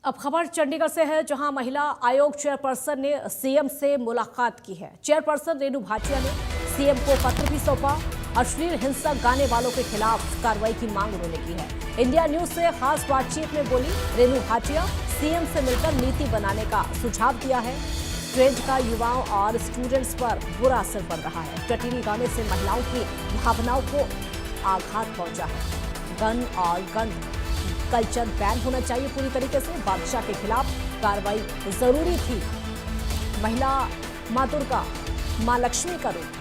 अब खबर चंडीगढ़ से है, जहां महिला आयोग चेयरपर्सन ने सीएम से मुलाकात की है। चेयरपर्सन रेणु भाटिया ने सीएम को पत्र भी सौंपा। अश्लील हिंसक गाने वालों के खिलाफ कार्रवाई की मांग उन्होंने की है। इंडिया न्यूज से खास बातचीत में बोली रेणु भाटिया, सीएम से मिलकर नीति बनाने का सुझाव दिया है। ट्रेंड का युवाओं और स्टूडेंट्स पर बुरा असर पड़ रहा है। टटीली गाने से महिलाओं की भावनाओं को आघात पहुंचा है। गन और गन कल्चर बैन होना चाहिए पूरी तरीके से। बादशाह के खिलाफ कार्रवाई जरूरी थी। महिला मां दुर्गा, मां लक्ष्मी का रूप।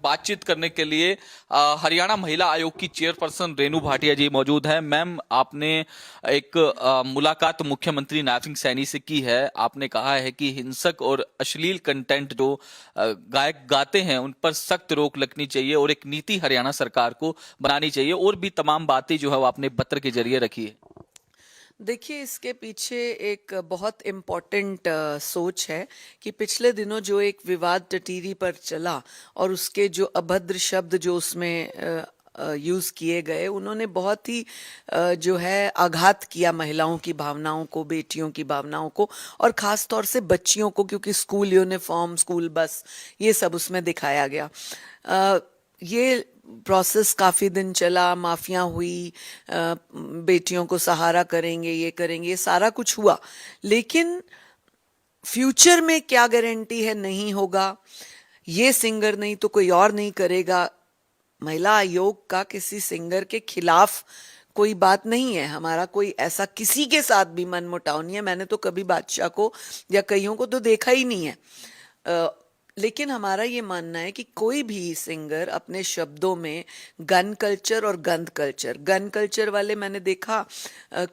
बातचीत करने के लिए हरियाणा महिला आयोग की चेयरपर्सन रेणु भाटिया जी मौजूद हैं। मैम, आपने एक मुलाकात मुख्यमंत्री नायब सिंह सैनी से की है। आपने कहा है कि हिंसक और अश्लील कंटेंट जो गायक गाते हैं उन पर सख्त रोक लगनी चाहिए और एक नीति हरियाणा सरकार को बनानी चाहिए, और भी तमाम बातें जो है वो आपने पत्र के जरिए रखी है। देखिए, इसके पीछे एक बहुत इम्पॉर्टेंट सोच है कि पिछले दिनों जो एक विवाद टटीरी पर चला और उसके जो अभद्र शब्द जो उसमें यूज किए गए, उन्होंने बहुत ही जो है आघात किया महिलाओं की भावनाओं को, बेटियों की भावनाओं को, और खास तौर से बच्चियों को, क्योंकि स्कूल यूनिफॉर्म, स्कूल बस, ये सब उसमें दिखाया गया। ये प्रोसेस काफ़ी दिन चला, माफियाँ हुई, बेटियों को सहारा करेंगे, ये करेंगे, ये सारा कुछ हुआ, लेकिन फ्यूचर में क्या गारंटी है नहीं होगा। ये सिंगर नहीं तो कोई और नहीं करेगा। महिला आयोग का किसी सिंगर के खिलाफ कोई बात नहीं है। हमारा कोई ऐसा किसी के साथ भी मनमुटाव नहीं है। मैंने तो कभी बादशाह को या कईयों को तो देखा ही नहीं है। लेकिन हमारा ये मानना है कि कोई भी सिंगर अपने शब्दों में गन कल्चर और गंद कल्चर, गन कल्चर वाले मैंने देखा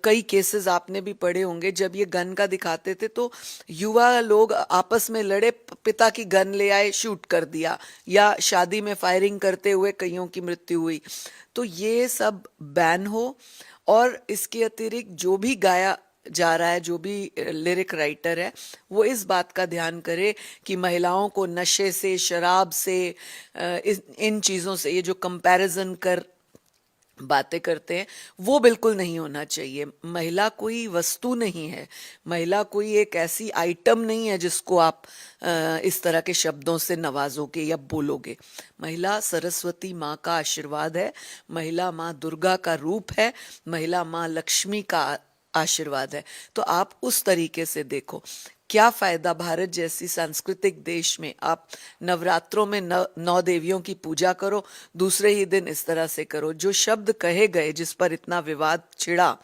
कई केसेस आपने भी पढ़े होंगे, जब ये गन का दिखाते थे तो युवा लोग आपस में लड़े, पिता की गन ले आए, शूट कर दिया, या शादी में फायरिंग करते हुए कईयों की मृत्यु हुई। तो ये सब बैन हो, और इसके अतिरिक्त जो भी गाया जा रहा है, जो भी लिरिक राइटर है, वो इस बात का ध्यान करे कि महिलाओं को नशे से, शराब से, इन चीज़ों से, ये जो कंपैरिजन कर बातें करते हैं, वो बिल्कुल नहीं होना चाहिए। महिला कोई वस्तु नहीं है, महिला कोई एक ऐसी आइटम नहीं है जिसको आप इस तरह के शब्दों से नवाजोगे या बोलोगे। महिला सरस्वती माँ का आशीर्वाद है, महिला माँ दुर्गा का रूप है, महिला माँ लक्ष्मी का आशीर्वाद है। तो आप उस तरीके से देखो। क्या फायदा भारत जैसी सांस्कृतिक देश में आप नवरात्रों में 9 देवियों की पूजा करो, दूसरे ही दिन इस तरह से करो। जो शब्द कहे गए, जिस पर इतना विवाद छिड़ा,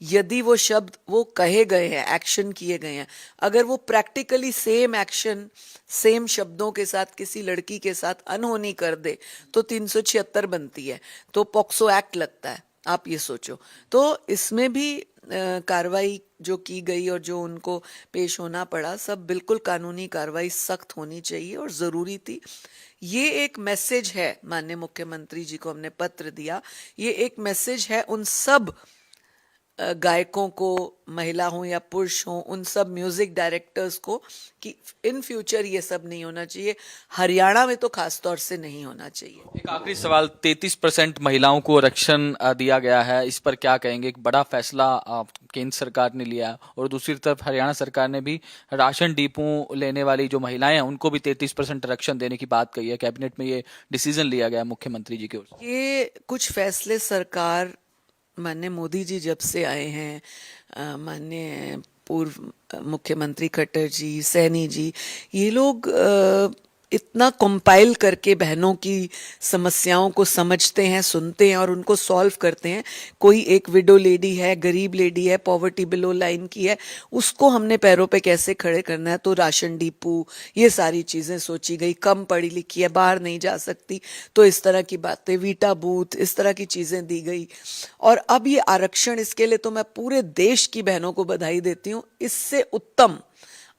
यदि वो शब्द वो कहे गए हैं, एक्शन किए गए हैं, अगर वो प्रैक्टिकली सेम एक्शन सेम शब्दों के साथ किसी लड़की के साथ अनहोनी कर दे तो 376 बनती है, तो पॉक्सो एक्ट लगता है। आप ये सोचो। तो इसमें भी कार्रवाई जो की गई और जो उनको पेश होना पड़ा, सब बिल्कुल कानूनी कार्रवाई सख्त होनी चाहिए और ज़रूरी थी। ये एक मैसेज है, माननीय मुख्यमंत्री जी को हमने पत्र दिया, ये एक मैसेज है उन सब गायकों को, महिला हो या पुरुष हो, उन सब म्यूजिक डायरेक्टर्स को, कि इन फ्यूचर ये सब नहीं होना चाहिए। हरियाणा में तो खास तौर से नहीं होना चाहिए। एक आखिरी सवाल, 33% महिलाओं को आरक्षण दिया गया है, इस पर क्या कहेंगे? एक बड़ा फैसला केंद्र सरकार ने लिया, और दूसरी तरफ हरियाणा सरकार ने भी राशन डिपो लेने वाली जो महिलाएं हैं उनको भी 33% आरक्षण देने की बात कही है। कैबिनेट में ये डिसीजन लिया गया मुख्यमंत्री जी की ओर से। ये कुछ फैसले सरकार, माननीय मोदी जी जब से आए हैं, माननीय पूर्व मुख्यमंत्री खट्टर जी, सैनी जी, ये लोग इतना कंपाइल करके बहनों की समस्याओं को समझते हैं, सुनते हैं और उनको सॉल्व करते हैं। कोई एक विडो लेडी है, गरीब लेडी है, पॉवर्टी बिलो लाइन की है, उसको हमने पैरों पे कैसे खड़े करना है, तो राशन डिपो, ये सारी चीज़ें सोची गई। कम पढ़ी लिखी है, बाहर नहीं जा सकती, तो इस तरह की बातें, वीटा बूथ, इस तरह की चीज़ें दी गई। और अब ये आरक्षण, इसके लिए तो मैं पूरे देश की बहनों को बधाई देती हूँ। इससे उत्तम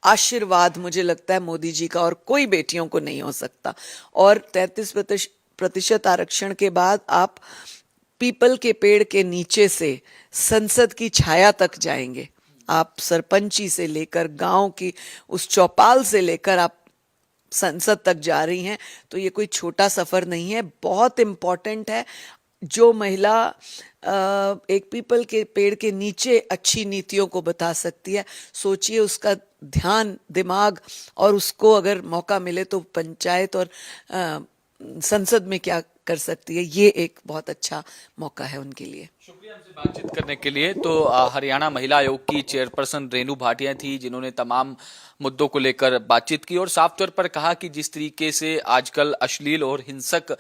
आशीर्वाद मुझे लगता है मोदी जी का, और कोई बेटियों को नहीं हो सकता। और 33% आरक्षण के बाद आप पीपल के पेड़ के नीचे से संसद की छाया तक जाएंगे। आप सरपंची से लेकर गांव की उस चौपाल से लेकर आप संसद तक जा रही हैं, तो ये कोई छोटा सफर नहीं है, बहुत इम्पोर्टेंट है। जो महिला एक पीपल के पेड़ के नीचे अच्छी नीतियों को बता सकती है, सोचिए उसका ध्यान, दिमाग, और उसको अगर मौका मिले तो पंचायत और संसद में क्या कर सकती है। ये एक बहुत अच्छा मौका है उनके लिए। शुक्रिया हमसे बातचीत करने के लिए। तो हरियाणा महिला आयोग की चेयरपर्सन रेनू भाटिया थी, जिन्होंने तमाम मुद्दों को लेकर बातचीत की और साफ तौर पर कहा कि जिस तरीके से आजकल अश्लील और हिंसक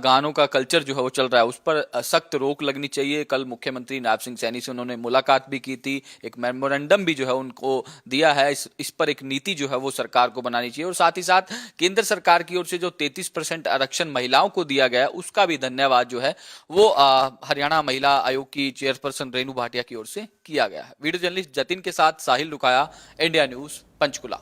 गानों का कल्चर जो है वो चल रहा है, उस पर सख्त रोक लगनी चाहिए। कल मुख्यमंत्री नायब सिंह सैनी से उन्होंने मुलाकात भी की थी, एक मेमोरेंडम भी जो है उनको दिया है। इस पर एक नीति जो है वो सरकार को बनानी चाहिए और साथ ही साथ केंद्र सरकार की ओर से जो 33% आरक्षण महिलाओं को दिया गया है, उसका भी धन्यवाद जो है वो हरियाणा महिला आयोग की चेयरपर्सन रेनू भाटिया की ओर से किया गया है। वीडियो जर्नलिस्ट जतिन के साथ साहिल रुकाया, इंडिया न्यूज, पंचकुला।